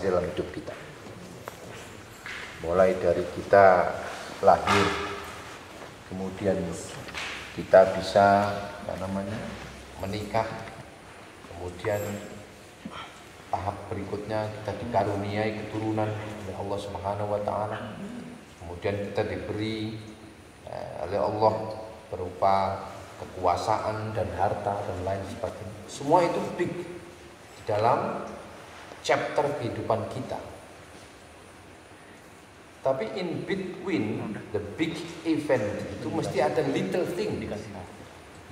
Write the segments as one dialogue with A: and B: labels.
A: di dalam hidup kita. Mulai dari kita lahir, kemudian kita bisa menikah, kemudian tahap berikutnya kita dikaruniai keturunan oleh Allah Subhanahu wa taala. Kemudian kita diberi oleh Allah berupa kekuasaan dan harta dan lain sebagainya. Semua itu big di dalam chapter kehidupan kita. Tapi in between the big event itu mesti ada little thing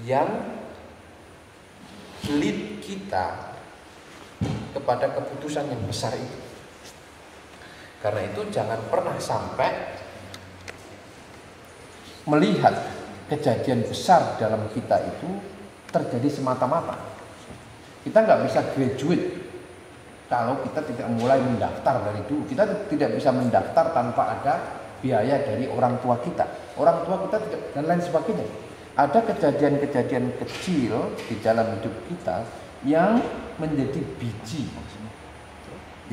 A: yang lead kita kepada keputusan yang besar itu. Karena itu jangan pernah sampai melihat kejadian besar dalam kita itu terjadi semata-mata. Kita nggak bisa graduate kalau kita tidak mulai mendaftar dari dulu. Kita tidak bisa mendaftar tanpa ada biaya dari orang tua kita. Orang tua kita tidak, dan lain sebagainya. Ada kejadian-kejadian kecil di dalam hidup kita yang menjadi biji,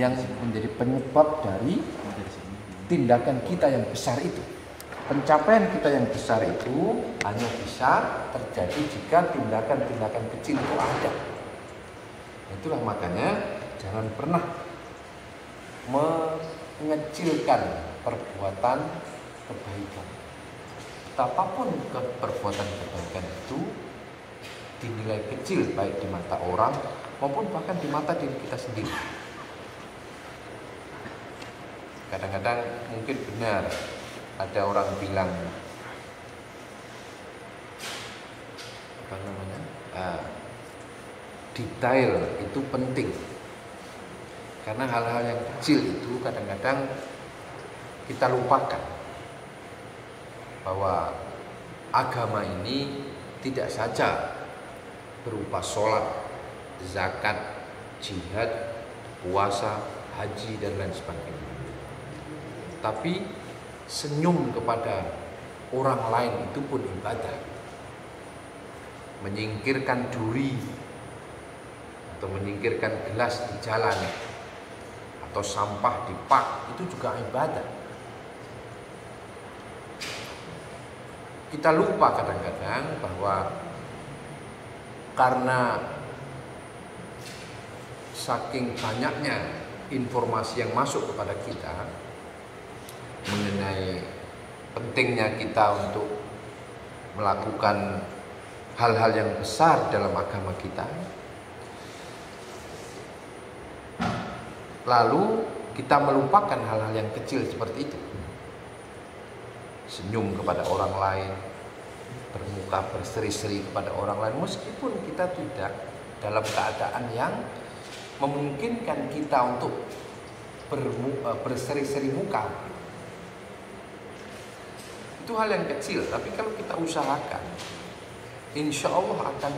A: yang menjadi penyebab dari tindakan kita yang besar itu. Pencapaian kita yang besar itu hanya bisa terjadi jika tindakan-tindakan kecil itu ada. Itulah makanya jangan pernah mengecilkan perbuatan kebaikan. Apapun perbuatan kebaikan itu dinilai kecil baik di mata orang maupun bahkan di mata diri kita sendiri. Kadang-kadang mungkin benar ada orang bilang detail itu penting. Karena hal-hal yang kecil itu kadang-kadang kita lupakan bahwa agama ini tidak saja berupa sholat, zakat, jihad, puasa, haji dan lain sebagainya. Tapi senyum kepada orang lain itu pun ibadah. Menyingkirkan duri atau menyingkirkan gelas di jalan atau sampah di park itu juga ibadah. Kita lupa kadang-kadang bahwa karena saking banyaknya informasi yang masuk kepada kita mengenai pentingnya kita untuk melakukan hal-hal yang besar dalam agama kita, lalu kita melupakan hal-hal yang kecil seperti itu. Senyum kepada orang lain, bermuka berseri-seri kepada orang lain, meskipun kita tidak dalam keadaan yang memungkinkan kita untuk berseri-seri muka. Itu hal yang kecil, tapi kalau kita usahakan, insya Allah akan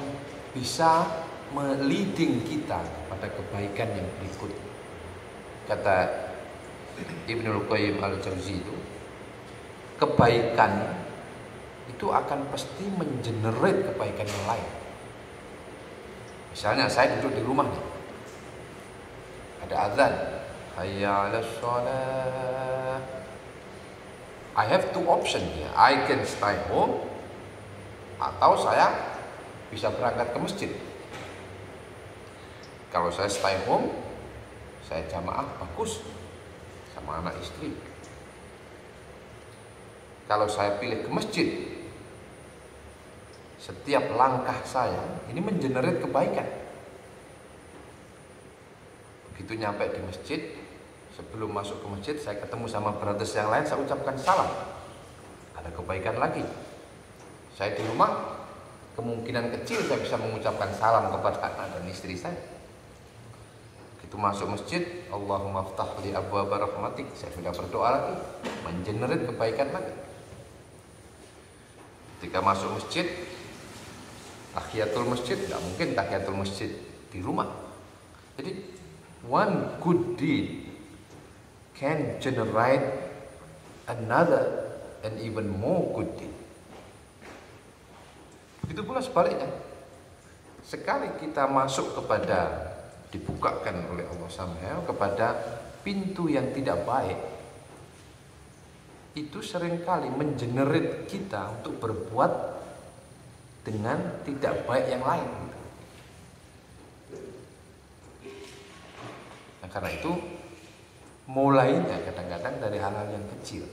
A: bisa meliding kita pada kebaikan yang berikut. Kata Ibnul Qayyim Al-Jauzi itu, kebaikan itu akan pasti mengenerate kebaikan yang lain. Misalnya saya duduk di rumah nih, ada azan, hayya 'alas shalah. I have two options here. I can stay home atau saya bisa berangkat ke masjid. Kalau saya stay home, saya jamaah bagus sama anak istri. Kalau saya pilih ke masjid, setiap langkah saya ini mengenerate kebaikan. Begitu nyampe di masjid, sebelum masuk ke masjid saya ketemu sama brothers yang lain, saya ucapkan salam. Ada kebaikan lagi. Saya di rumah, kemungkinan kecil saya bisa mengucapkan salam kepada anak dan istri saya. Begitu masuk masjid, Allahumma ftah li abwaaba rahmatik, saya sudah berdoa lagi, mengenerate kebaikan lagi. Ketika masuk masjid, tahiyatul masjid, tidak mungkin tahiyatul masjid di rumah. Jadi one good deed can generate another and even more good deed. Begitu pula sebaliknya. Sekali kita masuk kepada, dibukakan oleh Allah SWT kepada pintu yang tidak baik itu seringkali mengenerate kita untuk berbuat dengan tidak baik yang lain. Nah, karena itu mulainya kadang-kadang dari hal-hal yang kecil,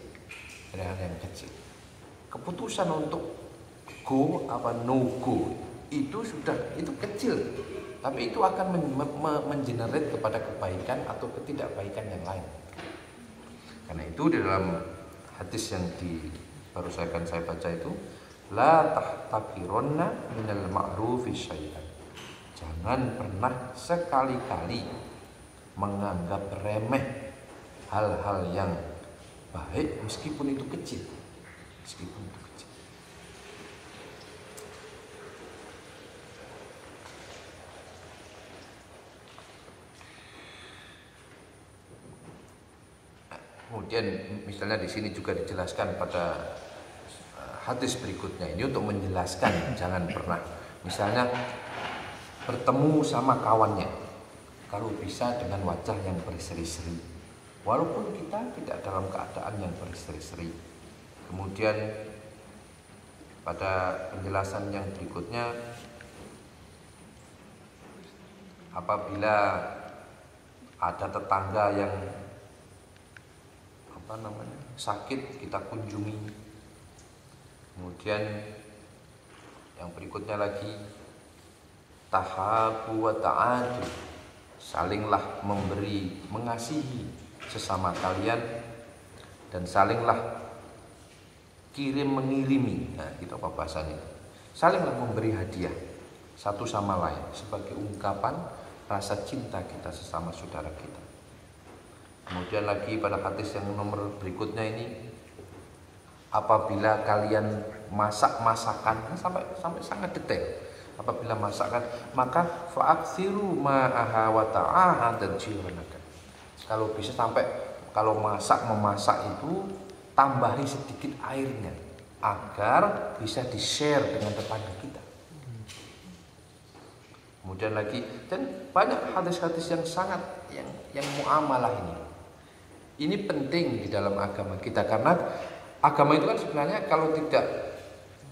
A: keputusan untuk go apa no go itu kecil, tapi itu akan mengenerate kepada kebaikan atau ketidakbaikan yang lain. Karena itu di dalam hadis yang baru saya baca itu, la tahtakironna minal ma'rufi syai'an. Jangan pernah sekali-kali menganggap remeh hal-hal yang baik meskipun itu kecil. Kemudian misalnya di sini juga dijelaskan pada hadis berikutnya ini untuk menjelaskan jangan pernah misalnya bertemu sama kawannya kalau bisa dengan wajah yang berseri-seri walaupun kita tidak dalam keadaan yang berseri-seri. Kemudian pada penjelasan yang berikutnya, apabila ada tetangga yang sakit kita kunjungi. Kemudian yang berikutnya lagi, tahabu wa ta'adu, salinglah memberi mengasihi sesama kalian dan salinglah kirim mengirimi. Nah, gitu apa bahasanya? Salinglah memberi hadiah satu sama lain sebagai ungkapan rasa cinta kita sesama saudara kita. Kemudian lagi pada hadis yang nomor berikutnya ini, apabila kalian masak masakan sampai sangat detail. Apabila masakan maka fa'aksiru ma'aha wa ta'aha dan jiranakan. Kalau bisa sampai kalau memasak itu tambahi sedikit airnya agar bisa di-share dengan tetangga kita. Kemudian lagi dan banyak hadis-hadis yang sangat yang muamalah ini. Ini penting di dalam agama kita karena agama itu kan sebenarnya kalau tidak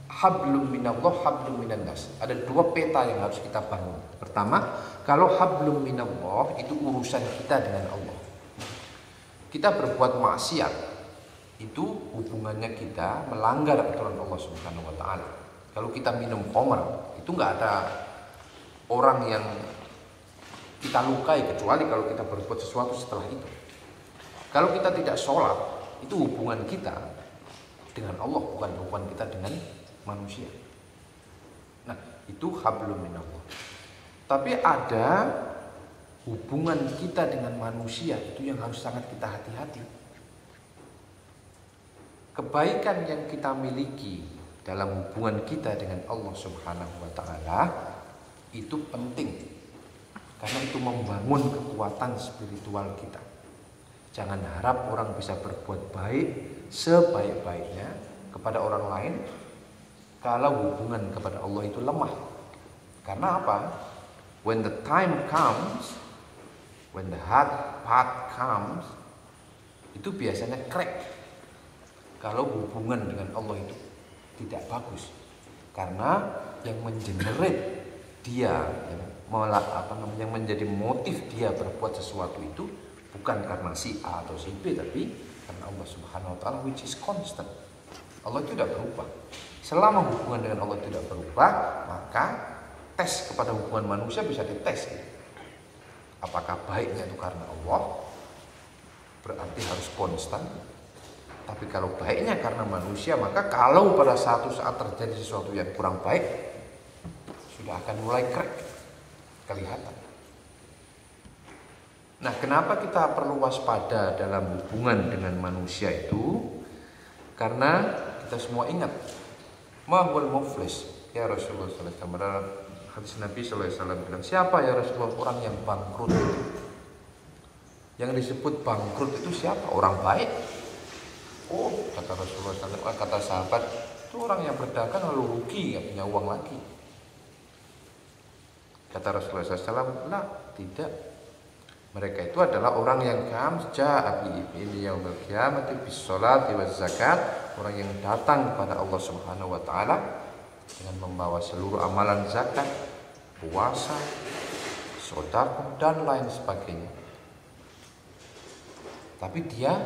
A: hablum minallah hablum minannas. Ada dua peta yang harus kita bangun. Pertama, kalau hablum minallah itu urusan kita dengan Allah. Kita berbuat maksiat itu hubungannya kita melanggar aturan Allah Subhanahu wa taala. Kalau kita minum khamr, itu enggak ada orang yang kita lukai kecuali kalau kita berbuat sesuatu setelah itu. Kalau kita tidak sholat, itu hubungan kita dengan Allah, bukan hubungan kita dengan manusia. Nah, itu hablum minallah. Tapi ada hubungan kita dengan manusia, itu yang harus sangat kita hati-hati. Kebaikan yang kita miliki dalam hubungan kita dengan Allah Subhanahu wa taala itu penting. Karena itu membangun kekuatan spiritual kita. Jangan harap orang bisa berbuat baik sebaik-baiknya kepada orang lain kalau hubungan kepada Allah itu lemah. Karena apa? When the time comes, when the hard part comes, itu biasanya crack. Kalau hubungan dengan Allah itu tidak bagus. Karena yang mengenerate dia, yang menjadi motif dia berbuat sesuatu itu bukan karena si A atau si B, tapi karena Allah Subhanahu wa taala which is constant. Allah tidak berubah. Selama hubungan dengan Allah tidak berubah, maka tes kepada hubungan manusia bisa dites. Apakah baiknya itu karena Allah? Berarti harus konstan. Tapi kalau baiknya karena manusia, maka kalau pada satu saat terjadi sesuatu yang kurang baik, sudah akan mulai crack, kelihatan. Nah, kenapa kita perlu waspada dalam hubungan dengan manusia itu? Karena kita semua ingat, mahwal muflis, ya Rasulullah SAW. Dalam hadis Nabi SAW bilang, siapa ya Rasulullah orang yang bangkrut? Yang disebut bangkrut itu siapa? Orang baik. Oh, kata Rasulullah SAW, kata sahabat, itu orang yang berdagang lalu rugi, nggak punya uang lagi. Kata Rasulullah SAW, lah, tidak. Mereka itu adalah orang yang ja'a bi yaumil qiyamati bis sholati waz zakat, orang yang datang kepada Allah Subhanahu wa taala dengan membawa seluruh amalan zakat, puasa, sedekah dan lain sebagainya. Tapi dia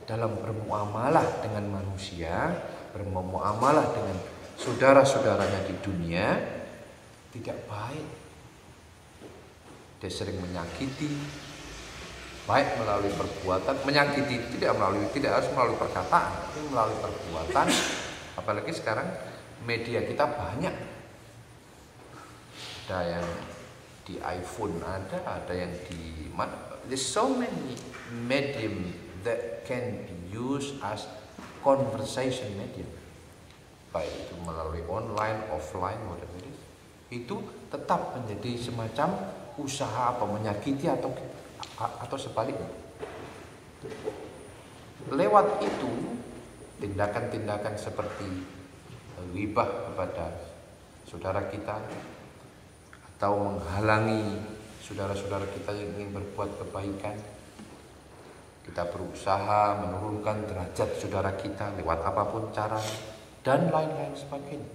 A: dalam bermuamalah dengan manusia, bermuamalah dengan saudara-saudaranya di dunia tidak baik. Dia sering menyakiti, baik melalui perbuatan, menyakiti tidak harus melalui perkataan, tapi melalui perbuatan. Apalagi sekarang media kita banyak, ada yang di iPhone, ada yang di mana. There's so many medium that can be used as conversation medium, baik itu melalui online, offline, whatever it is. Itu tetap menjadi semacam usaha apa menyakiti atau sebaliknya. Lewat itu tindakan-tindakan seperti ghibah kepada saudara kita atau menghalangi saudara-saudara kita yang ingin berbuat kebaikan, kita berusaha menurunkan derajat saudara kita lewat apapun cara dan lain-lain sebagainya.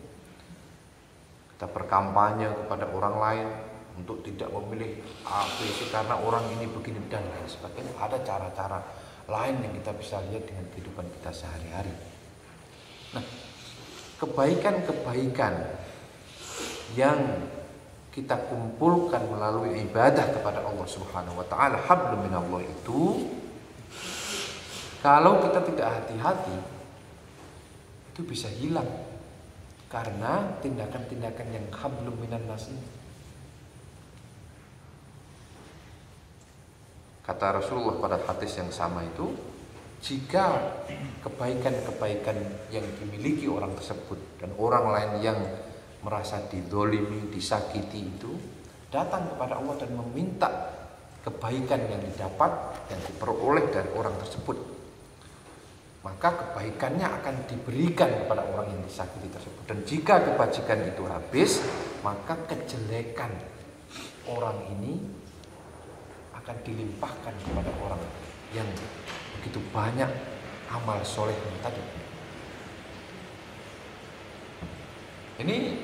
A: Kita berkampanye kepada orang lain untuk tidak memilih ABC karena orang ini begini dan lain sebagainya. Ada cara-cara lain yang kita bisa lihat dengan kehidupan kita sehari-hari. Nah, kebaikan-kebaikan yang kita kumpulkan melalui ibadah kepada Allah Subhanahu wa taala, hablum minallah itu, kalau kita tidak hati-hati itu bisa hilang karena tindakan-tindakan yang hablum minan nas ini. Kata Rasulullah pada hadis yang sama itu, jika kebaikan-kebaikan yang dimiliki orang tersebut dan orang lain yang merasa dizolimi, disakiti itu datang kepada Allah dan meminta kebaikan yang didapat, yang diperoleh dari orang tersebut, maka kebaikannya akan diberikan kepada orang yang disakiti tersebut. Dan jika kebajikan itu habis, maka kejelekan orang ini akan dilimpahkan kepada orang yang begitu banyak amal solehnya tadi. Ini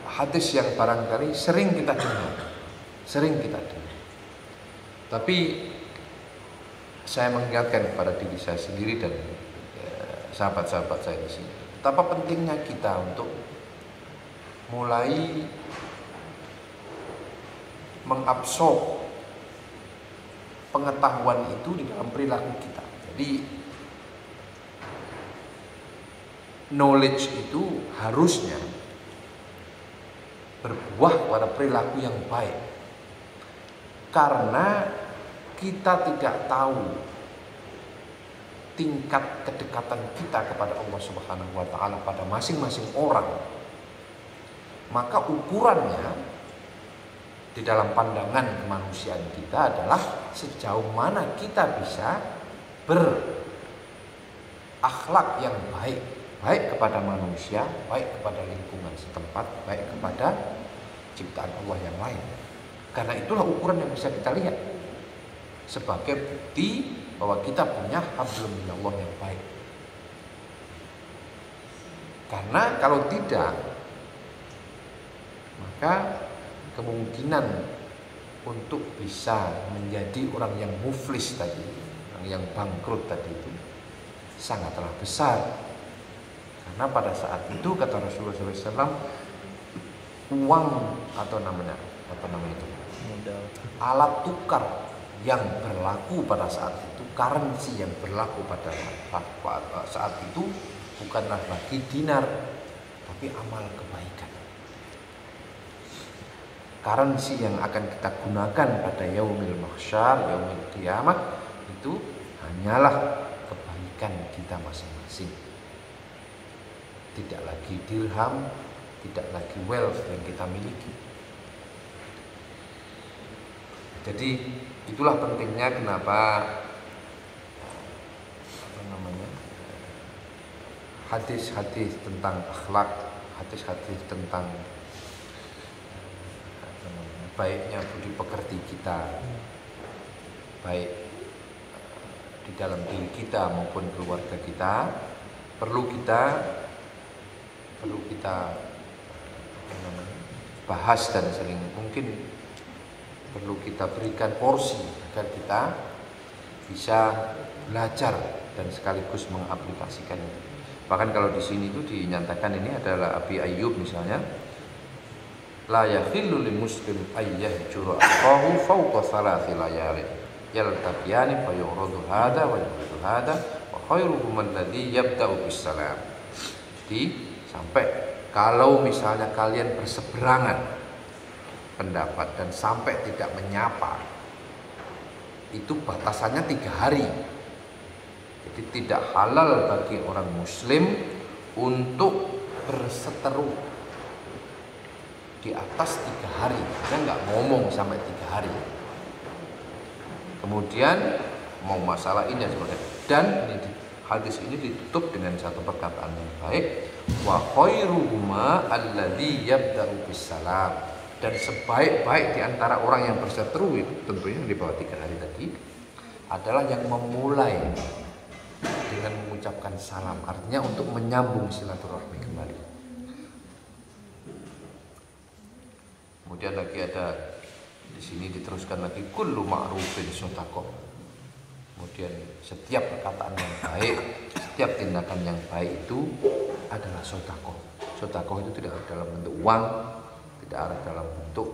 A: hadis yang barangkali sering kita dengar. Tapi saya mengingatkan kepada diri saya sendiri dan sahabat-sahabat saya di sini, betapa pentingnya kita untuk mulai mengabsorb pengetahuan itu di dalam perilaku kita. Jadi knowledge itu harusnya berbuah pada perilaku yang baik, karena kita tidak tahu tingkat kedekatan kita kepada Allah Subhanahu wa taala pada masing-masing orang. Maka ukurannya di dalam pandangan kemanusiaan kita adalah sejauh mana kita bisa berakhlak yang baik, baik kepada manusia, baik kepada lingkungan setempat, baik kepada ciptaan Allah yang lain. Karena itulah ukuran yang bisa kita lihat sebagai bukti bahwa kita punya hablum minallah yang baik. Karena kalau tidak, maka kemungkinan untuk bisa menjadi orang yang muflis tadi, orang yang bangkrut tadi itu sangatlah besar. Karena pada saat itu kata Rasulullah SAW, uang atau namanya itu modal, alat tukar yang berlaku pada saat itu, currency yang berlaku pada saat itu bukanlah lagi dinar, tapi amal kebaikan. Currency yang akan kita gunakan pada yaumil mahsyar, yaumil qiyamah itu hanyalah kebaikan kita masing-masing. Tidak lagi dirham, tidak lagi wealth yang kita miliki. Jadi itulah pentingnya kenapa hadis-hadis tentang akhlak, hadis-hadis tentang baiknya budi pekerti kita, baik di dalam diri kita maupun keluarga kita, perlu kita bahas dan sering mungkin perlu kita berikan porsi agar kita bisa belajar dan sekaligus mengaplikasikannya. Bahkan kalau di sini itu dinyatakan ini adalah Abi Ayyub misalnya, la yakhillu lil muslim ayyahjura akhahu fawqa thalathi layalin yaltaqiyani fa yuradu hada wa yuradu hada wa khairuhum alladhi yabda'u bis salam. Jadi sampai kalau misalnya kalian berseberangan pendapat dan sampai tidak menyapa, itu batasannya 3 hari. Jadi tidak halal bagi orang muslim untuk berseteru di atas 3 hari. Dia nggak ngomong sampai 3 hari. Kemudian mau masalah ini dan sebagainya. Dan hadis ini ditutup dengan satu perkataan yang baik, wa khairuhuma alladzi yabda'u bisalam. Dan sebaik-baik di antara orang yang berseteru itu tentunya di bawah 3 hari tadi adalah yang memulai dengan mengucapkan salam, artinya untuk menyambung silaturahmi kembali. Kemudian lagi ada di sini diteruskan lagi kullu ma'rufin shadaqah. Kemudian setiap perkataan yang baik, setiap tindakan yang baik itu adalah shadaqah. Shadaqah itu tidak ada dalam bentuk uang, tidak ada dalam bentuk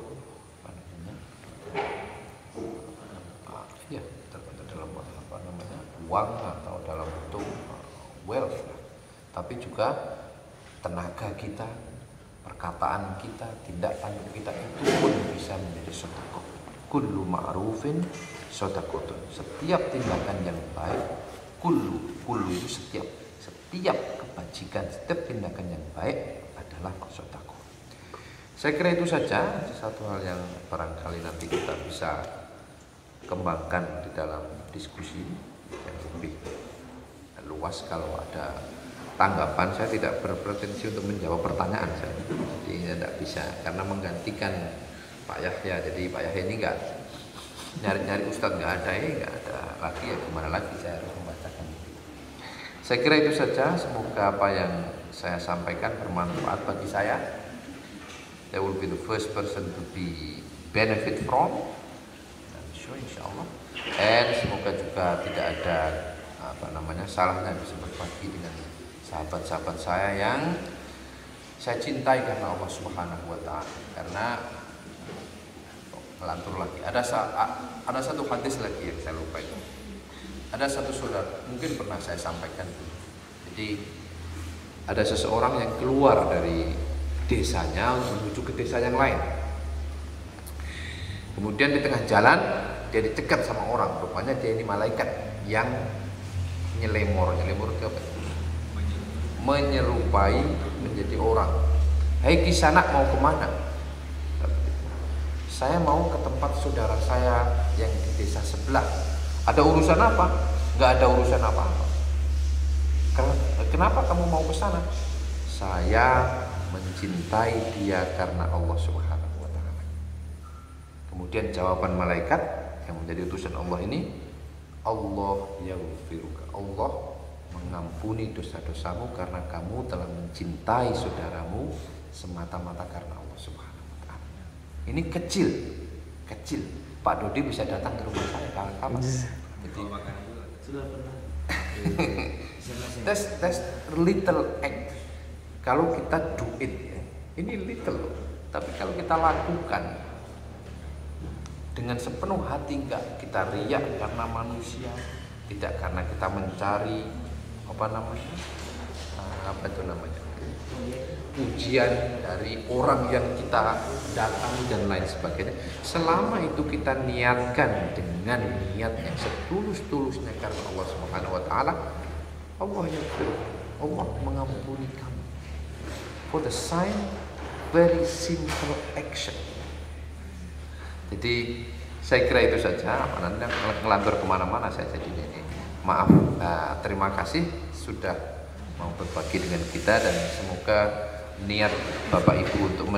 A: uang atau dalam bentuk wealth, tapi juga tenaga kita, perkataan kita, tindakan kita itu pun bisa menjadi sedekah. Kullu ma'rufin shadaqatun. Setiap tindakan yang baik, kullu itu setiap kebajikan, setiap tindakan yang baik adalah sedekah. Saya kira itu saja satu hal yang barangkali nanti kita bisa kembangkan di dalam diskusi yang lebih luas. Kalau ada tanggapan, saya tidak berpretensi untuk menjawab pertanyaan saya, jadi tidak bisa karena menggantikan Pak Yahya. Jadi Pak Yahya ini nggak nyari-nyari ustadz, nggak ada lagi, ya gimana lagi saya harus membacakan itu. Saya kira itu saja. Semoga apa yang saya sampaikan bermanfaat bagi saya. I will be the first person to be benefit from, I'm sure insyaallah. And semoga juga tidak ada salahnya bisa berbagi dengan sahabat-sahabat saya yang saya cintai karena Allah Subhanahu wa taala. Karena melantur lagi, ada satu hadis lagi yang saya lupa itu. Ada satu saudara, mungkin pernah saya sampaikan. Jadi ada seseorang yang keluar dari desanya menuju ke desa yang lain. Kemudian di tengah jalan dia dicegat sama orang. Rupanya dia ini malaikat yang nyelemor itu apa? Menyerupai menjadi orang. Hai kisanak, mau kemana? Saya mau ke tempat saudara saya yang di desa sebelah. Ada urusan apa? Nggak ada urusan apa-apa. Kenapa kamu mau ke sana? Saya mencintai dia karena Allah Subhanahu wa taala. Kemudian jawaban malaikat yang menjadi utusan Allah ini, Allah yaghfiruka. Allah mengampuni dosa-dosamu karena kamu telah mencintai saudaramu semata-mata karena Allah Subhanahu wa taala. Ini kecil. Pak Dodi bisa datang ke rumah saya kawan-kawan. Jadi sudah pernah. That's little act. Kalau kita do it, ya, ini little, tapi kalau kita lakukan dengan sepenuh hati, enggak kita riak karena manusia, tidak karena kita mencari pujian dari orang yang kita datangi dan lain sebagainya. Selama itu kita niatkan dengan niat yang setulus-tulusnya karena Allah Subhanahu wa taala, Allah Allah mengampuni kamu. For the sign, very simple action. Jadi saya kira itu saja. Anda ngelantur kemana-mana saya jadi ini. Maaf. Terima kasih sudah mau berbagi dengan kita dan semoga niat Bapak Ibu untuk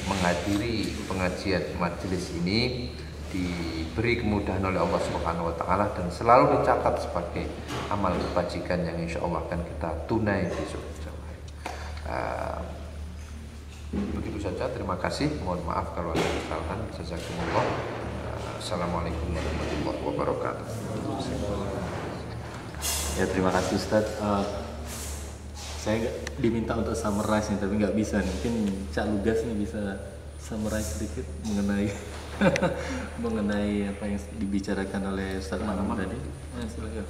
A: menghadiri pengajian majelis ini diberi kemudahan oleh Allah Subhanahu wa taala dan selalu dicatat sebagai amal kebajikan yang insya Allah akan kita tunai besok. Begitu saja, terima kasih. Mohon maaf kalau ada kesalahan. Jazakumullah. Assalamualaikum warahmatullahi wabarakatuh.
B: Ya, terima kasih Ustadz. Saya diminta untuk summarize nih, tapi nggak bisa nih. Mungkin Cak Lugas nih bisa summarize sedikit mengenai mengenai apa yang dibicarakan oleh Ustadz Ma'mun tadi. Silakan.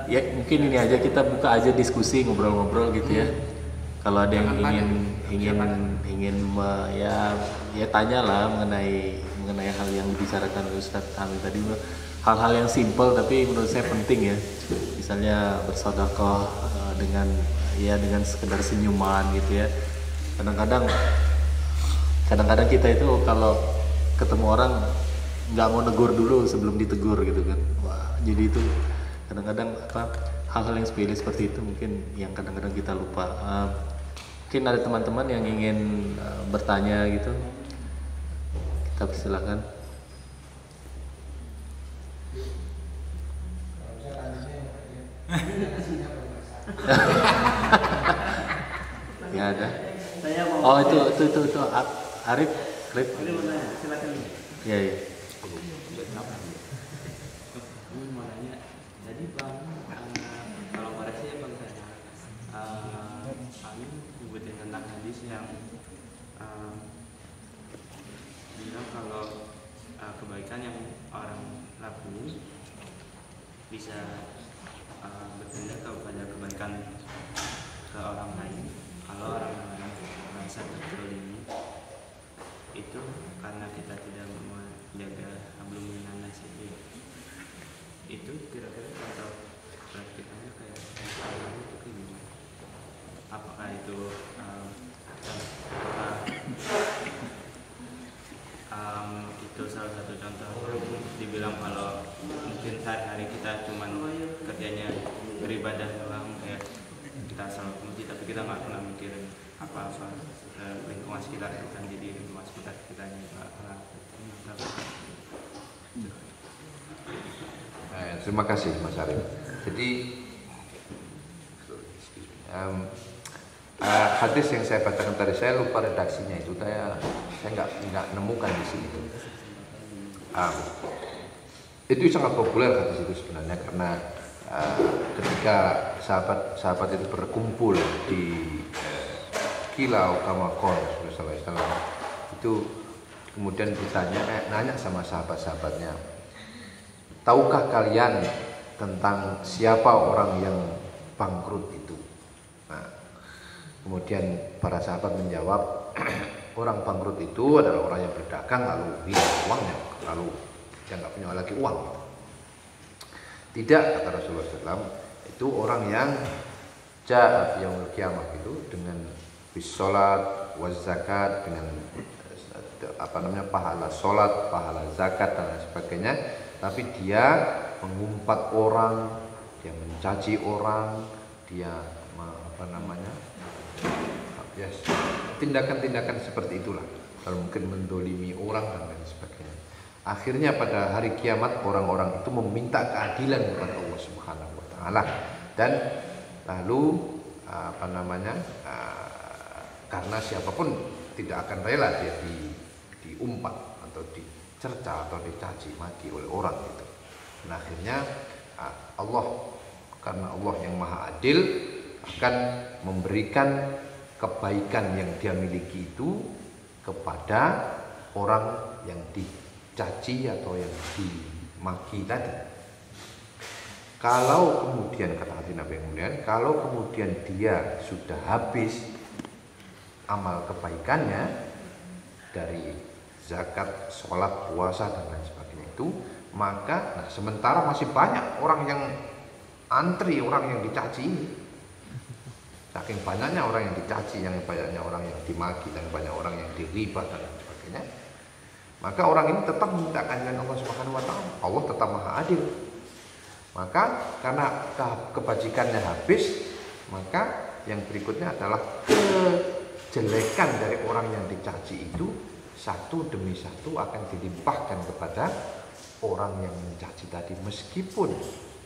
B: Ya mungkin ini aja, kita buka aja diskusi, ngobrol-ngobrol gitu ya. Kalau ada yang ingin ya tanyalah mengenai hal yang dibicarakan oleh Ustadz Hamid tadi, hal-hal yang simple tapi menurut saya penting ya. Misalnya bersedekah dengan sekedar senyuman gitu ya. Kadang-kadang kita itu kalau ketemu orang nggak mau negur dulu sebelum ditegur gitu kan. Wah, jadi itu kadang-kadang hal-hal yang sepele seperti itu mungkin yang kadang-kadang kita lupa. Mungkin ada teman-teman yang ingin bertanya gitu, kita persilakan. Ya ada. Oh itu Arif.
C: Silakan.
B: Ya.
C: Mau nanya, jadi Bang, kalau koreksi ya Bang saya, kami nyebutin tentang hadis yang bilang kalau kebaikan yang orang lakuin bisa bertanda kepada kebaikan ke orang lain. Kalau orang lain merasa terzalimi, itu karena kita tidak menjaga hablum minan-nas itu kira-kira contoh praktiknya kayak itu gimana? Apakah itu itu salah satu contoh dibilang kalau mungkin sehari-hari kita cuman kerjanya beribadah doang, kayak kita selalu ke masjid tapi kita nggak pernah mikirin apa-apa lingkungan sekitar itu kan, jadi lingkungan sekitar kita nggak pernah.
A: Terima kasih Mas Arif. Jadi hadis yang saya bacakan tadi, saya lupa redaksinya itu, saya nggak nemukan di sini. Itu sangat populer hadis itu sebenarnya, karena ketika sahabat itu berkumpul di Kilau Kamakon Rasulullah, itu kemudian nanya sama sahabat-sahabatnya, tahukah kalian tentang siapa orang yang bangkrut itu? Nah, kemudian para sahabat menjawab, orang bangkrut itu adalah orang yang berdagang lalu hilang uangnya, lalu dia nggak punya lagi uang. Tidak, kata Rasulullah SAW, itu orang yang ja'a yaumil qiyamah itu dengan bisolat, wazakat, dengan pahala solat, pahala zakat dan lain sebagainya. Tapi dia mengumpat orang, dia mencaci orang, dia tindakan-tindakan seperti itulah. Kalau mungkin mendolimi orang dan lain sebagainya. Akhirnya pada hari kiamat orang-orang itu meminta keadilan kepada Allah Subhanahu wa taala, dan lalu karena siapapun tidak akan rela dia diumpat atau dicerca atau dicaci maki oleh orang itu. Nah, akhirnya Allah, karena Allah yang maha adil, akan memberikan kebaikan yang dia miliki itu kepada orang yang dicaci atau yang dimaki tadi. Kalau kemudian, kata hati Nabi yang mulia, kalau kemudian dia sudah habis amal kebaikannya dari zakat, sholat, puasa dan lain sebagainya itu, maka sementara masih banyak orang yang antri, orang yang dicaci ini. Saking banyaknya orang yang dicaci, yang banyaknya orang yang dimaki, dan banyak orang yang diribah dan lain sebagainya, maka orang ini tetap meminta keadilan Allah Subhanahu wa taala. Allah tetap Maha Adil. Maka karena kebajikannya habis, maka yang berikutnya adalah kejelekan dari orang yang dicaci itu satu demi satu akan dilimpahkan kepada orang yang mencaci tadi, meskipun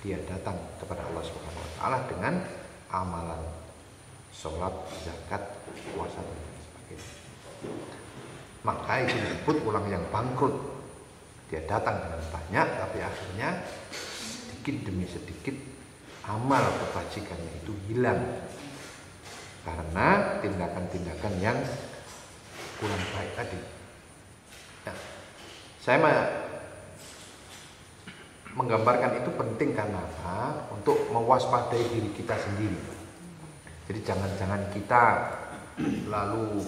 A: dia datang kepada Allah Subhanahu wa taala dengan amalan sholat, zakat, puasa dan sebagainya. Maka itu disebut orang yang bangkrut. Dia datang dengan banyak, tapi akhirnya sedikit demi sedikit amal kebajikannya itu hilang karena tindakan-tindakan yang kurang baik tadi. Nah, saya menggambarkan itu penting karena apa? Untuk mewaspadai diri kita sendiri. Jadi jangan-jangan kita lalu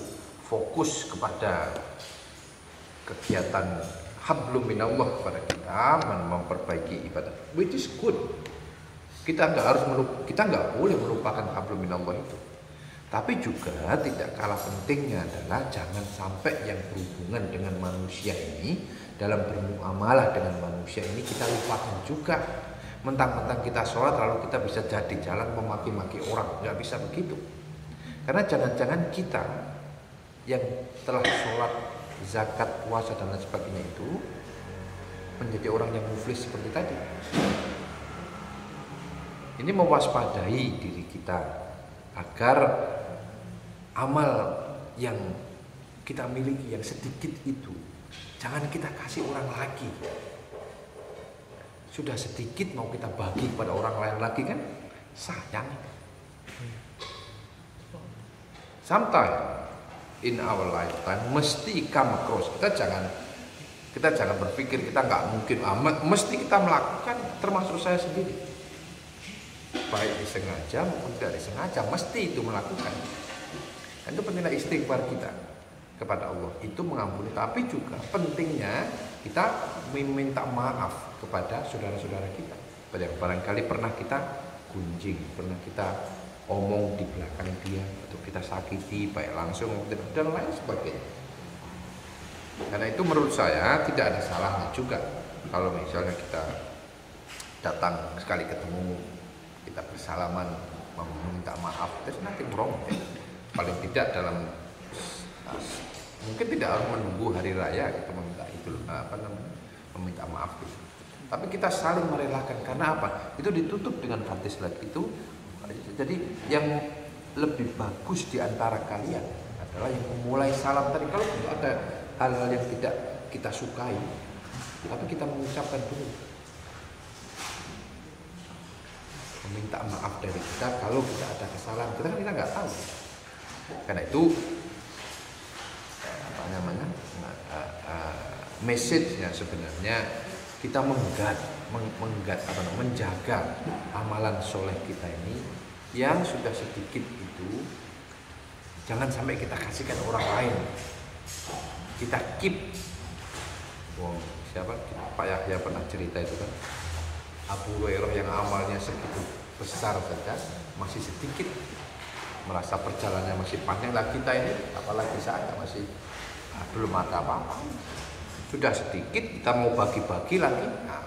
A: fokus kepada kegiatan hablum minallah kepada kita memperbaiki ibadah, which is good. Kita nggak boleh melupakan hablum minallah itu. Tapi juga tidak kalah pentingnya adalah jangan sampai yang berhubungan dengan manusia ini, dalam bermuamalah dengan manusia ini kita lupakan juga. Mentang-mentang kita sholat lalu kita bisa jadi jalan memaki-maki orang, nggak bisa begitu. Karena jangan-jangan kita yang telah sholat, zakat, puasa dan lain sebagainya itu menjadi orang yang muflis seperti tadi. Ini mewaspadai diri kita agar amal yang kita miliki yang sedikit itu jangan kita kasih orang lagi. Sudah sedikit mau kita bagi kepada orang lain lagi kan sayang. Sometimes in our lifetime mesti come across, kita jangan berpikir kita nggak mungkin amat, mesti kita melakukan, termasuk saya sendiri, baik disengaja maupun tidak disengaja, mesti itu melakukan. Dan itu pentingnya istighfar kita kepada Allah, itu mengampuni. Tapi juga pentingnya kita meminta maaf kepada saudara-saudara kita yang barangkali pernah kita gunjing, pernah kita omong di belakang dia, atau kita sakiti baik langsung dan lain sebagainya. Karena itu menurut saya tidak ada salahnya juga kalau misalnya kita datang sekali ketemu, kita bersalaman, meminta maaf, there's nothing wrong. Paling tidak dalam mungkin tidak harus menunggu hari raya kita meminta itu meminta maaf gitu. Tapi kita saling merelakan karena apa? Itu ditutup dengan hadis lagi itu. Jadi yang lebih bagus di antara kalian adalah yang memulai salam tadi. Kalau ada hal-hal yang tidak kita sukai, tapi kita mengucapkan dulu, meminta maaf dari kita kalau kita ada kesalahan. Kita nggak tahu. Karena itu message-nya sebenarnya kita menjaga amalan soleh kita ini yang sudah sedikit itu jangan sampai kita kasihkan orang lain. Kita keep. Siapa? Pak Yahya pernah cerita itu kan, Abu Hurairah yang amalnya segitu besar saja masih sedikit, merasa perjalanannya masih panjang. Lah kita ini apalagi saya masih belum ada apa-apa, sudah sedikit kita mau bagi-bagi lagi. Nah,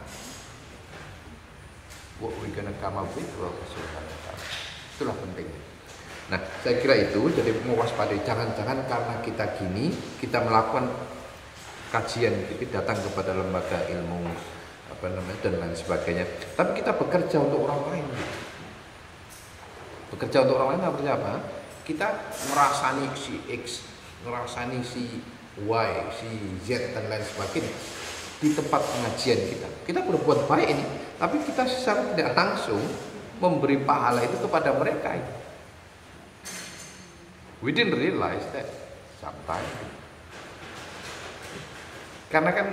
A: what we gonna come up with, itulah pentingnya. Nah, saya kira itu, jadi mewaspadai, jangan-jangan karena kita gini, kita melakukan kajian, kita datang kepada lembaga ilmu dan lain sebagainya, tapi kita bekerja untuk orang lain. Bekerja untuk orang lain artinya apa? Kita ngerasani si X, ngerasani si Y, si Z dan lain sebagainya di tempat pengajian kita. Kita berbuat baik ini, tapi kita secara tidak langsung memberi pahala itu kepada mereka. We didn't realize that sometimes. Karena kan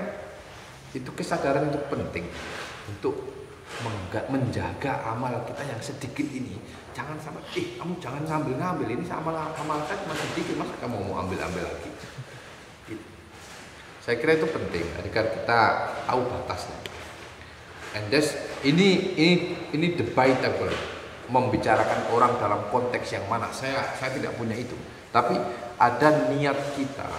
A: itu kesadaran itu penting untuk menjaga amal kita yang sedikit ini. Jangan sampai, kamu jangan ngambil-ngambil, ini amal saya cuma sedikit, masa kamu mau ambil-ambil lagi. Gitu. Saya kira itu penting agar kita tahu batasnya. And ini debatable, membicarakan orang dalam konteks yang mana. Saya tidak punya itu. Tapi ada niat kita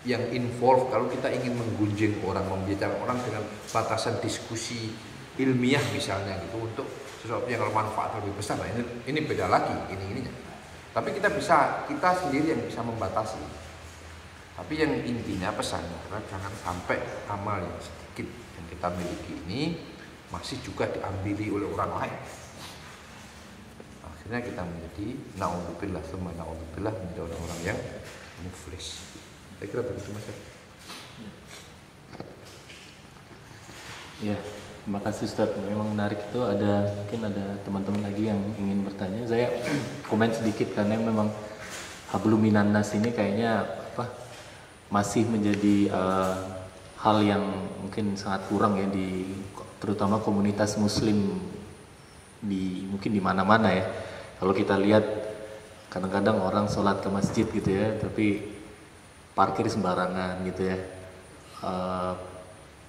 A: yang involve, kalau kita ingin menggunjing orang, membicarakan orang dengan batasan diskusi ilmiah misalnya gitu, untuk sesuatu yang kalau manfaat lebih besar, nah ini beda lagi ininya. Tapi kita sendiri yang bisa membatasi. Tapi yang intinya pesannya adalah jangan sampai amal yang sedikit yang kita miliki ini masih juga diambili oleh orang lain. Akhirnya kita menjadi na'udzubillah menjadi orang-orang yang muflis. Saya kira begitu Mas.
B: Ya, terima kasih Ustaz. Memang menarik itu. Mungkin ada teman-teman lagi yang ingin bertanya. Saya komen sedikit karena memang hablum minan nas ini kayaknya masih menjadi hal yang mungkin sangat kurang ya terutama komunitas Muslim mungkin di mana-mana ya. Kalau kita lihat kadang-kadang orang sholat ke masjid gitu ya, tapi parkir sembarangan gitu ya.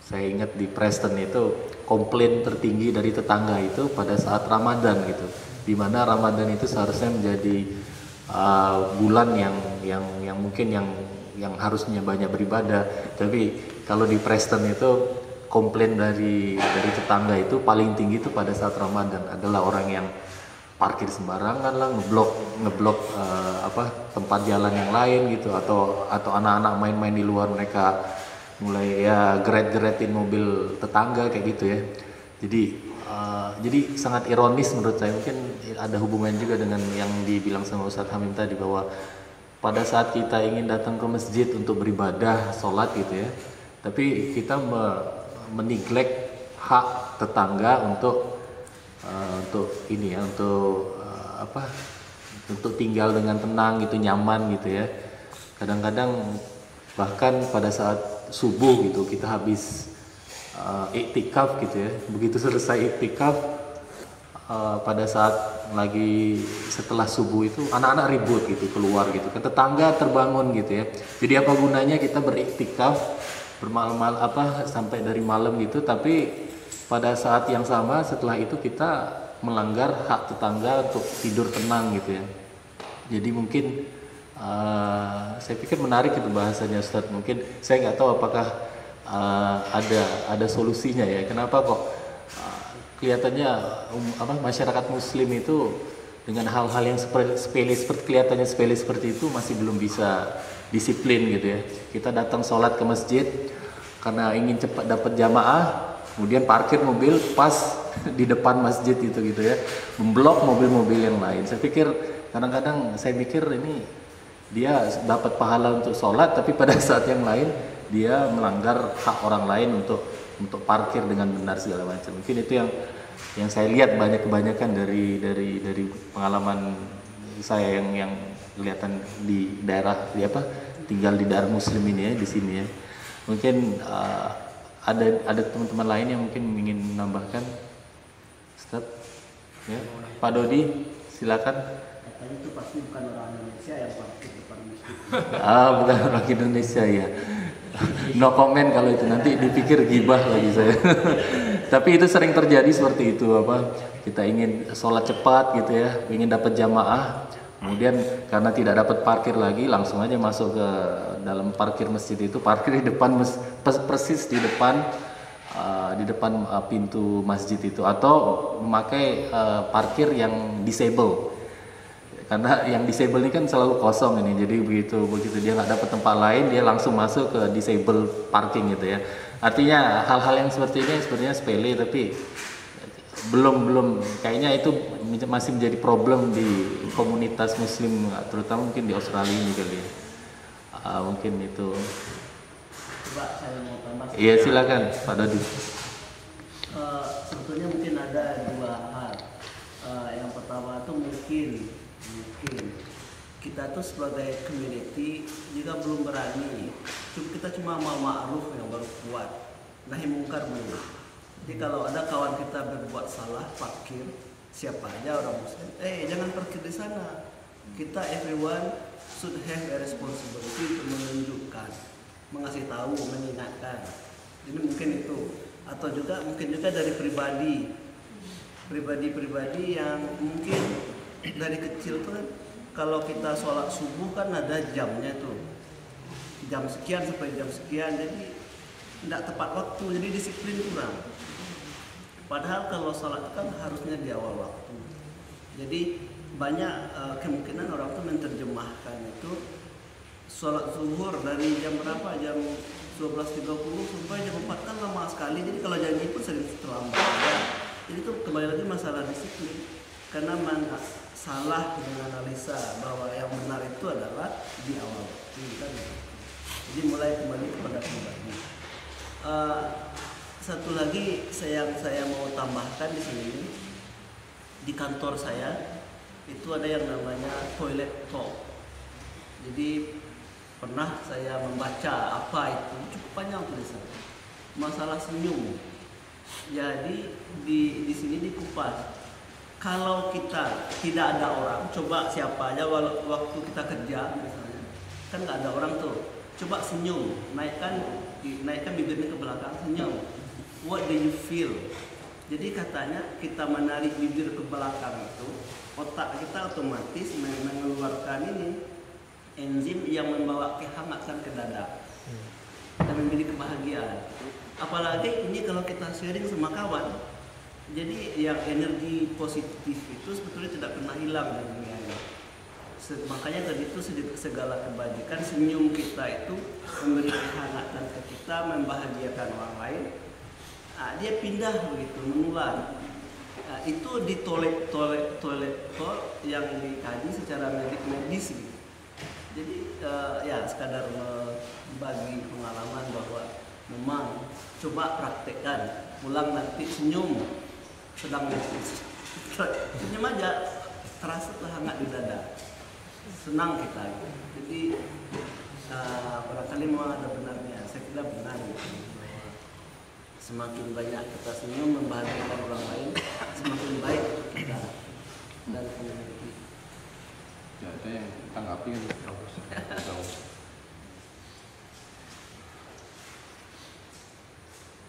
B: Saya ingat di Preston itu komplain tertinggi dari tetangga itu pada saat Ramadan gitu, dimana Ramadan itu seharusnya menjadi bulan yang mungkin yang harusnya banyak beribadah, tapi kalau di Preston itu komplain dari tetangga itu paling tinggi itu pada saat Ramadan adalah orang yang parkir sembarangan lah, ngeblok tempat jalan yang lain gitu, atau anak-anak main-main di luar, mereka mulai ya geret-geretin mobil tetangga kayak gitu ya. Jadi sangat ironis menurut saya. Mungkin ada hubungan juga dengan yang dibilang sama Ustadz Hamim tadi, bahwa pada saat kita ingin datang ke masjid untuk beribadah, sholat gitu ya, tapi kita meneglect hak tetangga untuk tinggal dengan tenang gitu, nyaman gitu ya. Kadang-kadang bahkan pada saat subuh gitu kita habis iktikaf gitu ya, begitu selesai iktikaf pada saat lagi setelah subuh itu anak-anak ribut gitu keluar gitu, ke tetangga terbangun gitu ya. Jadi apa gunanya kita beriktikaf bermalam-malam sampai dari malam gitu, tapi pada saat yang sama setelah itu kita melanggar hak tetangga untuk tidur tenang gitu ya. Jadi mungkin saya pikir menarik itu bahasanya Ustadz. Mungkin saya nggak tahu apakah ada solusinya ya. Kenapa kok kelihatannya masyarakat Muslim itu dengan hal-hal yang kelihatannya sepele seperti itu masih belum bisa disiplin gitu ya. Kita datang sholat ke masjid karena ingin cepat dapat jamaah, kemudian parkir mobil pas di depan masjid itu gitu ya, memblok mobil-mobil yang lain. Saya pikir kadang-kadang ini dia dapat pahala untuk sholat, tapi pada saat yang lain dia melanggar hak orang lain untuk parkir dengan benar segala macam. Mungkin itu yang saya lihat kebanyakan dari pengalaman saya yang kelihatan di daerah tinggal di daerah Muslim ini ya, di sini ya. Mungkin ada teman-teman lain yang mungkin ingin menambahkan. Ustaz, ya, Pak Dodi, silakan.
D: Katanya itu pasti bukan orang Indonesia yang parkir depan masjid.
B: Bukan orang Indonesia ya. No comment kalau itu, nanti dipikir gibah lagi saya. Tapi itu sering terjadi seperti itu, kita ingin sholat cepat gitu ya, ingin dapat jamaah, kemudian karena tidak dapat parkir lagi langsung aja masuk ke dalam parkir masjid itu, parkir di depan persis di depan pintu masjid itu, atau memakai parkir yang disable. Karena yang disable ini kan selalu kosong ini, jadi begitu dia nggak dapat tempat lain, dia langsung masuk ke disable parking gitu ya. Artinya hal-hal yang seperti ini sebenarnya sepele, tapi belum kayaknya itu masih menjadi problem di komunitas Muslim, terutama mungkin di Australia ini kali ya. Mungkin itu.
D: Coba saya mau tambah.
B: Iya silakan Pak Dodi.
D: Sebetulnya mungkin ada dua hal. Yang pertama itu mungkin kita tuh sebagai community juga belum berani. Kita cuma mau ma'ruf yang baru kuat, nahi mungkar belum. Jadi kalau ada kawan kita berbuat salah parkir, siapa aja orang Muslim, jangan parkir di sana. Kita everyone should have a responsibility untuk menunjukkan, mengasih tahu, mengingatkan. Jadi mungkin itu, atau juga mungkin juga dari pribadi yang mungkin dari kecil tuh kan, kalau kita sholat subuh kan ada jamnya tuh, jam sekian sampai jam sekian, jadi tidak tepat waktu, jadi disiplin kurang. Padahal kalau sholat kan harusnya di awal waktu. Jadi banyak kemungkinan orang tuh menerjemahkan itu sholat zuhur dari jam berapa, jam 12.30 sampai jam 4 kan lama sekali. Jadi kalau janji pun sering terlambat. Ya. Jadi itu kembali lagi masalah disiplin. Karena salah menganalisa bahwa yang benar itu adalah di awal waktu. Kan? Jadi mulai kembali kepada pribadi. Satu lagi saya mau tambahkan di sini, di kantor saya itu ada yang namanya toilet talk. Jadi pernah saya membaca apa itu, cukup panjang tulisan masalah senyum. Jadi di sini dikupas. Kalau kita tidak ada orang, coba siapa aja waktu kita kerja misalnya, kan nggak ada orang tuh. Coba senyum, naikkan bibirnya ke belakang, senyum. What do you feel? Jadi katanya kita menarik bibir ke belakang itu, otak kita otomatis mengeluarkan ini enzim yang membawa kehangatan ke dada dan memberi kebahagiaan. Apalagi ini kalau kita sharing sama kawan, jadi yang energi positif itu sebetulnya tidak pernah hilang dari dunia ini. Makanya tadi itu segala kebajikan, senyum kita itu memberi kehangatan ke kita, membahagiakan orang lain. Dia pindah begitu, menular. Itu di toilet yang dikaji secara medis gitu. Jadi ya sekadar membagi pengalaman bahwa memang coba praktekkan, pulang nanti senyum, sedang senyum aja, terasa hangat di dada, senang kita. Jadi barangkali memang ada benarnya, saya kira benar. Semakin banyak kita senyum membahagiakan orang lain, semakin baik kita dan komuniti.
A: Ya, ada yang tanggapi kan?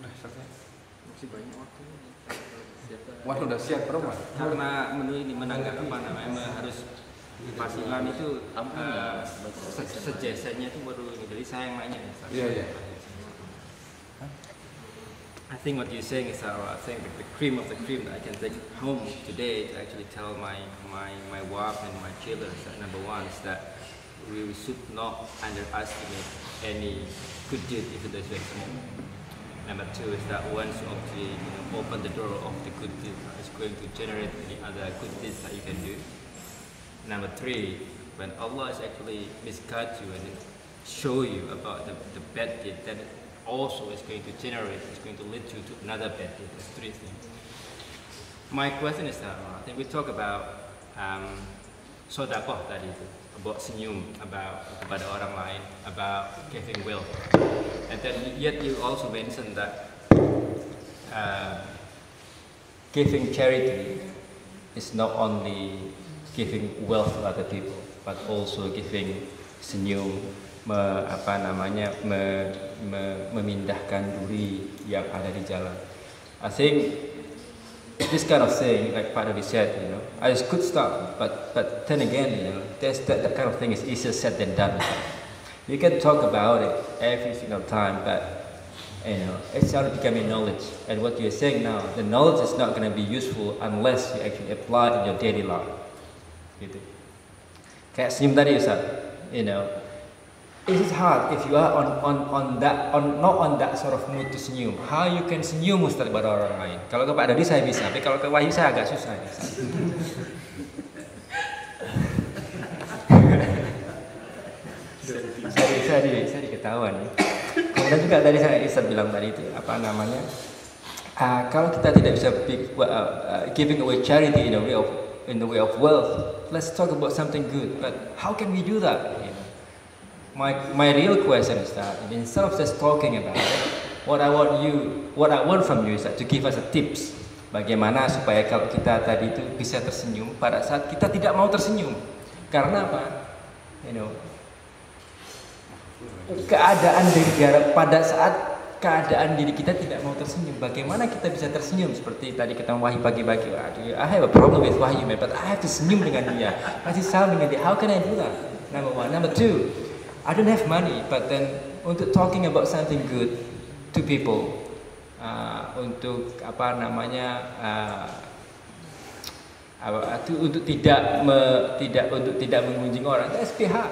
E: Nah, masih banyak waktu.
A: Wah, udah siap berapa?
E: Karena menu ini menanggap apa namanya harus pastikan itu suggestionnya itu baru ini. Jadi saya yang nanya.
A: Iya.
E: I think what you're saying is that I think the cream of the cream that I can take home today to actually tell my wife and my children that number one is that we should not underestimate any good deed if it is very small. Number two is that once you actually open the door of the good deed, it's going to generate any other good deeds that you can do. Number three, when Allah is actually misguide you and show you about the bad deed, then also is going to generate, it's going to lead you to another bad deed. There's three things. My question is that I think we talk about sodakoh tadi itu, about senyum, about kepada orang lain, about giving wealth, and then yet you also mentioned that giving charity is not only giving wealth to other people, but also giving senyum, memindahkan duri yang ada di jalan. I think this kind of thing, like Pak Dodi said, it's good stuff, but then again, that kind of thing is easier said than done. You can talk about it every single time, but it's started becoming knowledge. And what you're saying now, the knowledge is not going to be useful unless you actually apply it in your daily life. Gitu. Kayak senyum tadi, Ustaz, it is hard if you are not on that sort of mood to senyum. How you can senyum Ustaz pada orang lain? Kalau ke Pak Dodi saya bisa, tapi kalau ke Wahyu saya agak susah. saya diketahuan. Kemudian juga tadi saya Ustaz bilang tadi itu kalau kita tidak bisa giving away charity in the way of wealth, let's talk about something good. But how can we do that? My real question is that instead of just talking about it, what I want from you is that to give us a tips bagaimana supaya kalau kita tadi itu bisa tersenyum pada saat kita tidak mau tersenyum. Karena apa? Keadaan pada saat keadaan diri kita tidak mau tersenyum, bagaimana kita bisa tersenyum seperti tadi ketemu Wahyu pagi-pagi. I have a problem with Wahyu, but I have to senyum dengan dia. Masih salah dengan dia. How can I do that? Number one. Number two, I don't have money, but then untuk talking about something good to people, untuk untuk tidak mengunjungi orang, that's be hard.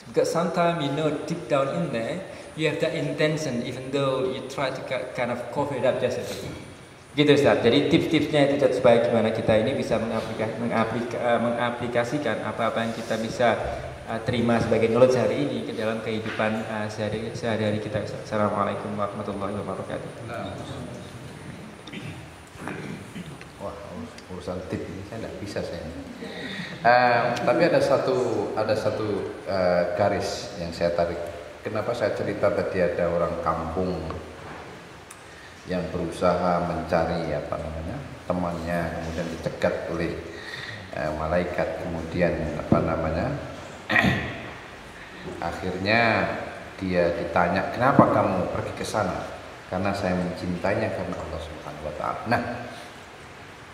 E: Because sometimes deep down in there you have that intention, even though you try to kind of cover it up just a bit. Gitu Ustaz. Jadi tips-tipsnya itu supaya gimana kita ini bisa mengaplikasikan apa-apa yang kita bisa terima sebagai knowledge hari ini ke dalam kehidupan sehari-hari kita. Assalamualaikum warahmatullahi wabarakatuh.
A: Wah, urusan tip ini saya tidak bisa saya. Tapi ada satu garis yang saya tarik. Kenapa saya cerita tadi ada orang kampung yang berusaha mencari temannya, kemudian dicegat oleh malaikat, kemudian akhirnya dia ditanya, kenapa kamu pergi ke sana? Karena saya mencintainya karena Allah Subhanahu wa Ta'ala. Nah,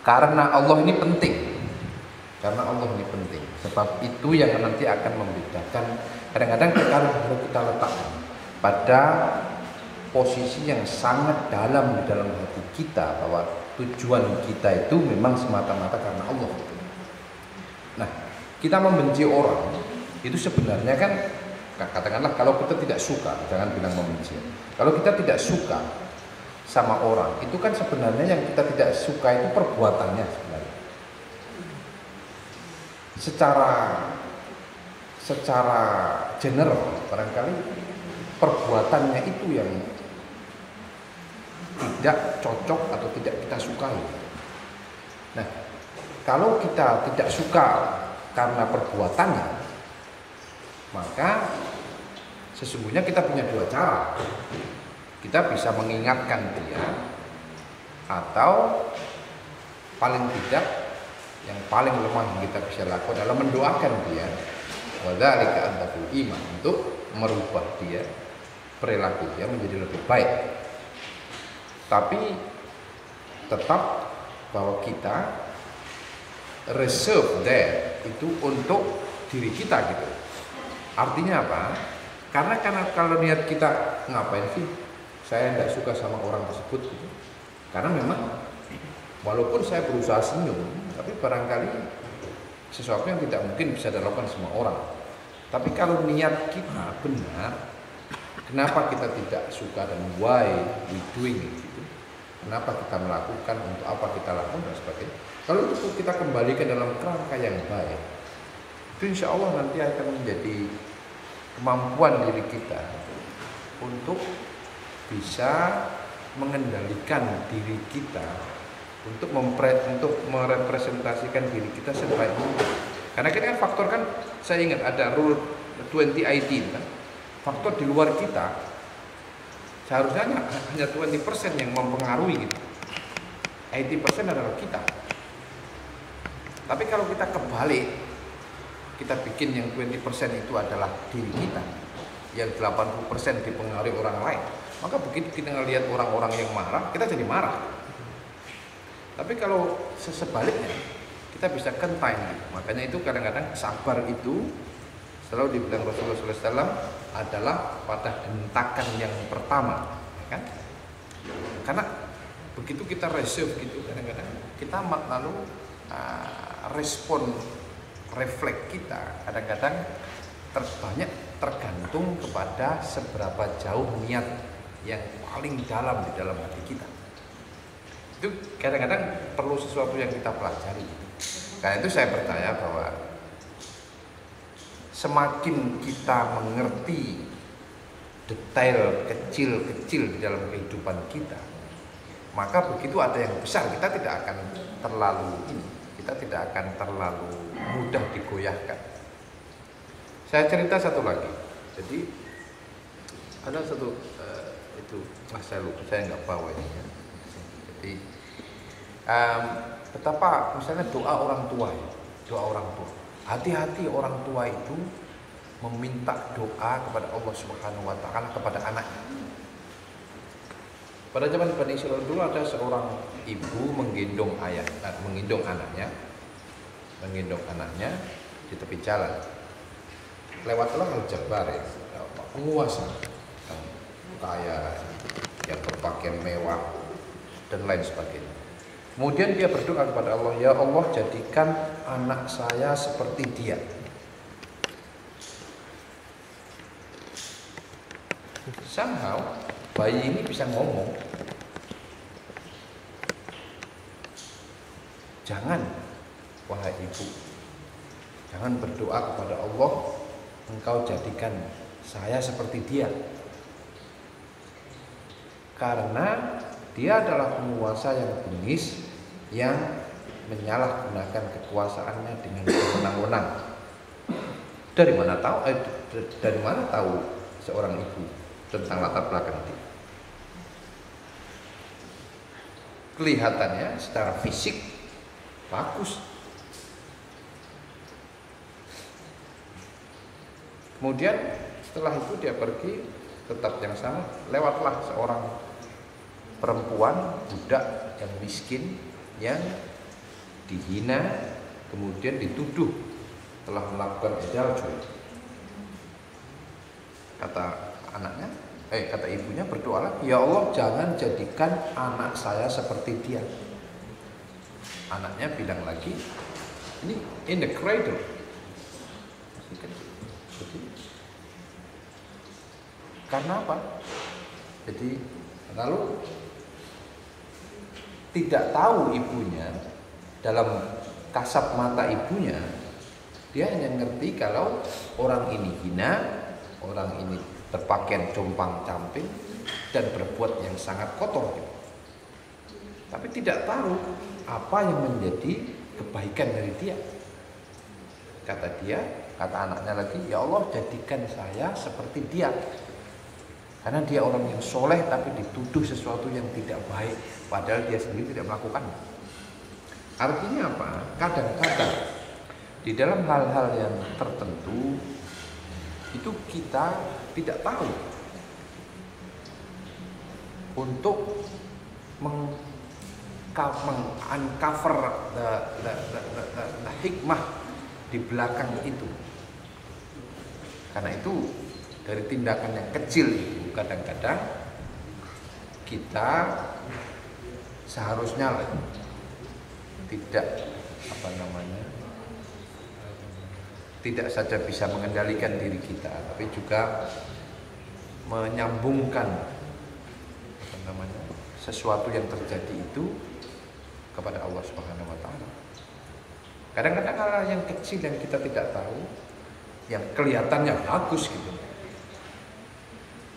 A: karena Allah ini penting. Karena Allah ini penting. Sebab itu yang nanti akan membedakan. Kadang-kadang kalau kita letakkan pada posisi yang sangat dalam di dalam hati kita, bahwa tujuan kita itu memang semata-mata karena Allah. Nah, kita membenci orang itu sebenarnya kan, katakanlah kalau kita tidak suka, jangan bilang membenci. Kalau kita tidak suka sama orang, itu kan sebenarnya yang kita tidak suka itu perbuatannya sebenarnya. Secara general barangkali perbuatannya itu yang tidak cocok atau tidak kita sukai. Nah, kalau kita tidak suka karena perbuatannya, maka sesungguhnya kita punya dua cara. Kita bisa mengingatkan dia, atau paling tidak yang paling lemah yang kita bisa lakukan adalah mendoakan dia, wadzalika adzatul iman, untuk merubah dia, perilaku dia menjadi lebih baik. Tapi tetap bahwa kita reserve there itu untuk diri kita gitu. Artinya apa? Karena kalau niat kita, ngapain sih saya tidak suka sama orang tersebut gitu. Karena memang walaupun saya berusaha senyum, tapi barangkali sesuatu yang tidak mungkin bisa dilakukan semua orang. Tapi kalau niat kita benar, kenapa kita tidak suka dan why we doing it gitu? Kenapa kita melakukan, untuk apa kita lakukan dan sebagainya. Kalau itu kita kembalikan dalam kerangka yang baik, itu insya Allah nanti akan menjadi kemampuan diri kita untuk bisa mengendalikan diri kita, untuk merepresentasikan diri kita sebaik mungkin. Karena kita kan faktor kan, saya ingat ada rule 20-80 kan, faktor di luar kita seharusnya hanya 20% yang mempengaruhi gitu. 80% adalah kita. Tapi kalau kita kebalik, kita bikin yang 20% itu adalah diri kita, yang 80% dipengaruhi orang lain, maka begitu kita ngelihat orang-orang yang marah, kita jadi marah. Tapi kalau sebaliknya, kita bisa contain gitu. Makanya itu kadang-kadang sabar itu selalu dibilang Rasulullah SAW adalah pada hentakan yang pertama, kan? Karena begitu kita reserve gitu, kadang-kadang kita lalu respon refleks kita kadang-kadang banyak tergantung kepada seberapa jauh niat yang paling dalam di dalam hati kita. Itu kadang-kadang perlu sesuatu yang kita pelajari. Karena itu saya percaya bahwa semakin kita mengerti detail kecil-kecil di dalam kehidupan kita, maka begitu ada yang besar kita tidak akan terlalu mudah digoyahkan. Saya cerita satu lagi. Jadi ada satu saya lupa, saya nggak bawa ini ya. Jadi betapa misalnya doa orang tua. Hati-hati orang tua itu meminta doa kepada Allah Subhanahu wa Ta'ala kepada anaknya. Pada zaman Bani Israil dulu ada seorang ibu menggendong anaknya di tepi jalan. lewatlah al-jabbar ya, penguasa yang kaya, yang berpakaian mewah dan lain sebagainya. Kemudian dia berdoa kepada Allah, ya Allah jadikan anak saya seperti dia. Somehow bayi ini bisa ngomong. Jangan, wahai ibu, jangan berdoa kepada Allah, engkau jadikan saya seperti dia. Karena dia adalah penguasa yang bengis, yang menyalahgunakan kekuasaannya dengan sewenang-wenang. Dari mana tahu seorang ibu tentang latar belakang dia? Kelihatannya secara fisik bagus. Kemudian setelah itu dia pergi, tetap yang sama, lewatlah seorang perempuan budak yang miskin, yang dihina, kemudian dituduh telah melakukan adultery. Kata ibunya berdoa lagi, ya Allah jangan jadikan anak saya seperti dia. Anaknya bilang lagi, ini in the cradle. Karena apa? Jadi lalu tidak tahu ibunya, dalam kasat mata ibunya, dia hanya ngerti kalau orang ini hina, orang ini berpakaian compang-camping dan berbuat yang sangat kotor. Tapi tidak tahu apa yang menjadi kebaikan dari dia. Kata anaknya lagi, ya Allah jadikan saya seperti dia. Karena dia orang yang soleh tapi dituduh sesuatu yang tidak baik, padahal dia sendiri tidak melakukannya. Artinya apa? Kadang-kadang di dalam hal-hal yang tertentu itu kita tidak tahu untuk uncover the hikmah di belakang itu. Karena itu dari tindakan yang kecil itu kadang-kadang kita seharusnya tidak saja bisa mengendalikan diri kita, tapi juga menyambungkan sesuatu yang terjadi itu kepada Allah Subhanahu wa taala. Kadang-kadang hal yang kecil yang kita tidak tahu, yang kelihatannya bagus gitu,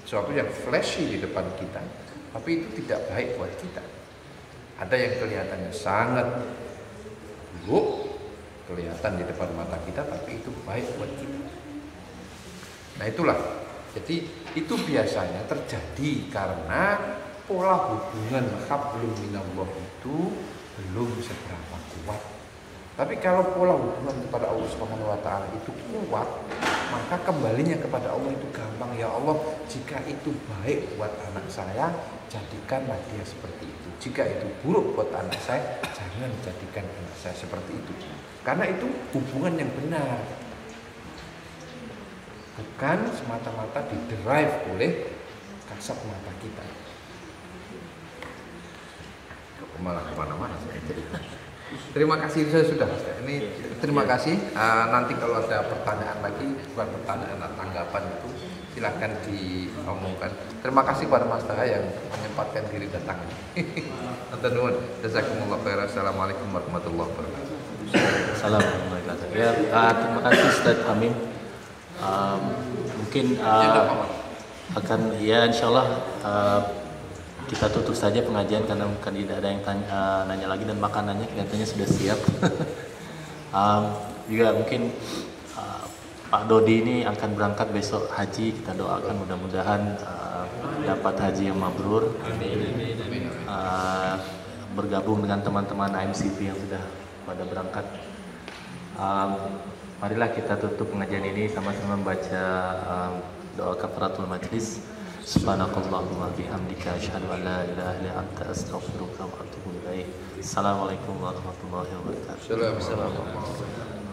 A: sesuatu yang flashy di depan kita, tapi itu tidak baik buat kita. Ada yang kelihatannya sangat buruk, kelihatan di depan mata kita, tapi itu baik buat kita. Nah itulah, jadi itu biasanya terjadi karena pola hubungan hablum minallah itu belum seberapa kuat. Tapi kalau pola hubungan kepada Allah Subhanahu wa taala itu kuat, maka kembalinya kepada Allah itu gampang. Ya Allah, jika itu baik buat anak saya, jadikanlah dia seperti itu. Jika itu buruk buat anak saya, jangan jadikan anak saya seperti itu. Karena itu hubungan yang benar, bukan semata-mata didrive oleh kasat mata kita. Malah kemana-mana saya cerita. Terima kasih, saya sudah. Ini terima kasih. Nanti kalau ada pertanyaan lagi, bukan pertanyaan, tanggapan itu silahkan diomongkan. Terima kasih pada Mas Taha yang menyempatkan diri datang. Jazakumullah khairan. Assalamualaikum warahmatullahi wabarakatuh.
B: Assalamualaikum. Ya, terima kasih Ustaz Hamim. Mungkin akan ya insyaallah kita tutup saja pengajian karena mungkin tidak ada yang nanya lagi dan makanannya kelihatannya sudah siap. Juga mungkin Pak Dodi ini akan berangkat besok haji, kita doakan mudah-mudahan dapat haji yang mabrur. Bergabung dengan teman-teman AMCP yang sudah pada berangkat. Marilah kita tutup pengajian ini sama-sama membaca doa kafaratul majlis. Subhanakallahumma bihamdika asyhadu an la ilaha illa anta astaghfiruka wa atubu ilaik. Assalamualaikum warahmatullahi wabarakatuh.
A: Assalamualaikum.